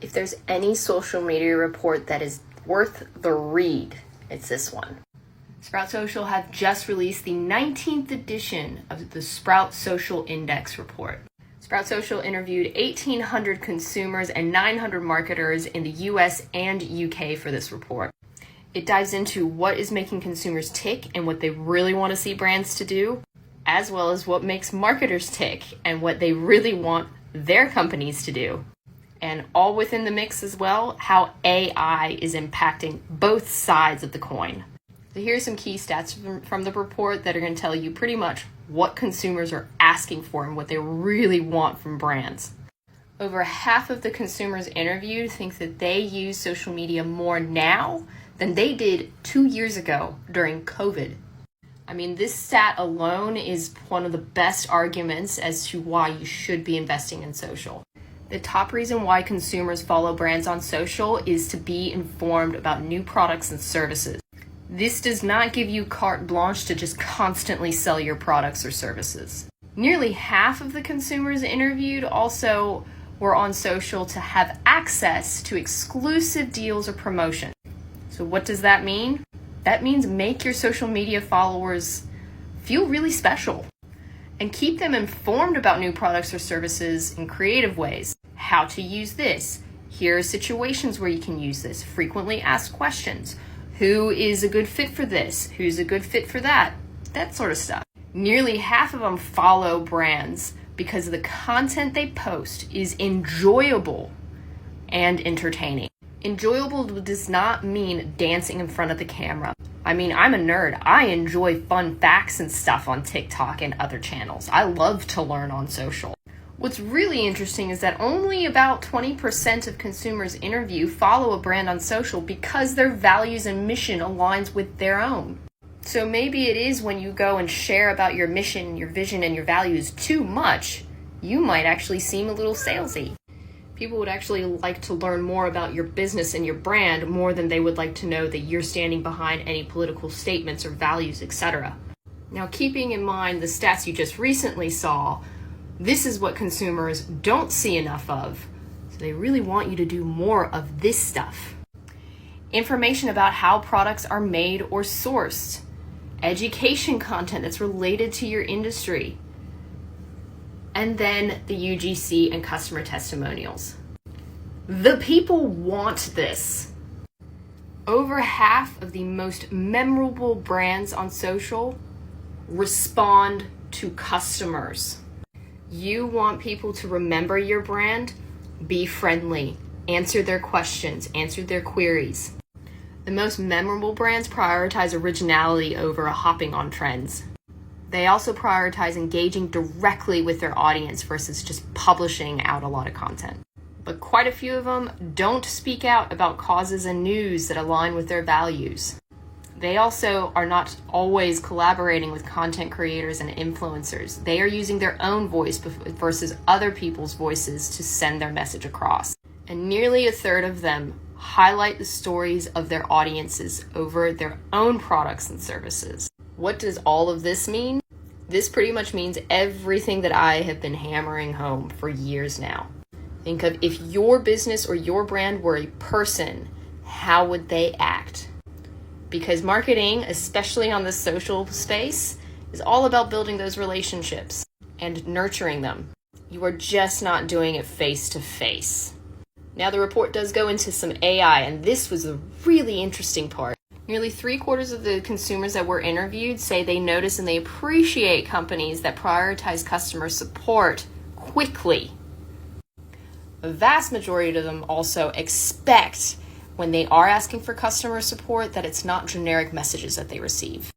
If there's any social media report that is worth the read, it's this one. Sprout Social have just released the 19th edition of the Sprout Social Index report. Sprout Social interviewed 1,800 consumers and 900 marketers in the US and UK for this report. It dives into what is making consumers tick and what they really want to see brands to do, as well as what makes marketers tick and what they really want their companies to do. And all within the mix as well, how AI is impacting both sides of the coin. So here's some key stats from the report that are going to tell you pretty much what consumers are asking for and what they really want from brands. Over half of the consumers interviewed think that they use social media more now than they did 2 years ago during COVID. I mean, this stat alone is one of the best arguments as to why you should be investing in social. The top reason why consumers follow brands on social is to be informed about new products and services. This does not give you carte blanche to just constantly sell your products or services. Nearly half of the consumers interviewed also were on social to have access to exclusive deals or promotions. So what does that mean? That means make your social media followers feel really special and keep them informed about new products or services in creative ways. How to use this. Here are situations where you can use this. Frequently asked questions. Who is a good fit for this? Who's a good fit for that? That sort of stuff. Nearly half of them follow brands because the content they post is enjoyable and entertaining. Enjoyable does not mean dancing in front of the camera. I mean, I'm a nerd. I enjoy fun facts and stuff on TikTok and other channels. I love to learn on social. What's really interesting is that only about 20% of consumers interviewed follow a brand on social because their values and mission aligns with their own. So maybe it is when you go and share about your mission, your vision, and your values too much, you might actually seem a little salesy. People would actually like to learn more about your business and your brand more than they would like to know that you're standing behind any political statements or values, etc. Now, keeping in mind the stats you just recently saw, this is what consumers don't see enough of, so they really want you to do more of this stuff. Information about how products are made or sourced, education content that's related to your industry, and then the UGC and customer testimonials. The people want this. Over half of the most memorable brands on social respond to customers. You want people to remember your brand, be friendly, answer their questions, answer their queries. The most memorable brands prioritize originality over hopping on trends. They also prioritize engaging directly with their audience versus just publishing out a lot of content. But quite a few of them don't speak out about causes and news that align with their values. They also are not always collaborating with content creators and influencers. They are using their own voice versus other people's voices to send their message across. And nearly a third of them highlight the stories of their audiences over their own products and services. What does all of this mean? This pretty much means everything that I have been hammering home for years now. Think of if your business or your brand were a person, how would they act? Because marketing, especially on the social space, is all about building those relationships and nurturing them. You are just not doing it face to face. Now, the report does go into some AI, and this was a really interesting part. Nearly 3/4 of the consumers that were interviewed say they notice and they appreciate companies that prioritize customer support quickly. A vast majority of them also expect when they are asking for customer support that it's not generic messages that they receive.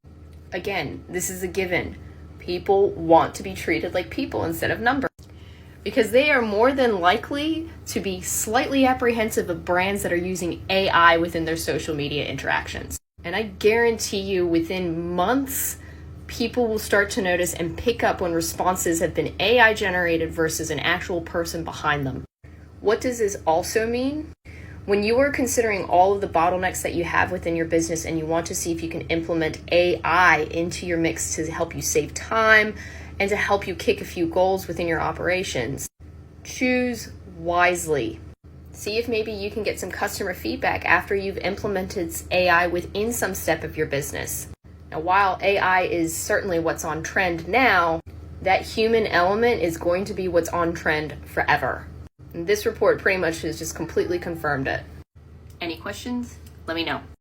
Again, this is a given. People want to be treated like people instead of numbers, because they are more than likely to be slightly apprehensive of brands that are using AI within their social media interactions. And I guarantee you within months, people will start to notice and pick up when responses have been AI generated versus an actual person behind them. What does this also mean? When you are considering all of the bottlenecks that you have within your business and you want to see if you can implement AI into your mix to help you save time and to help you kick a few goals within your operations, choose wisely. See if maybe you can get some customer feedback after you've implemented AI within some step of your business. Now, while AI is certainly what's on trend now, that human element is going to be what's on trend forever. And this report pretty much has just completely confirmed it. Any questions? Let me know.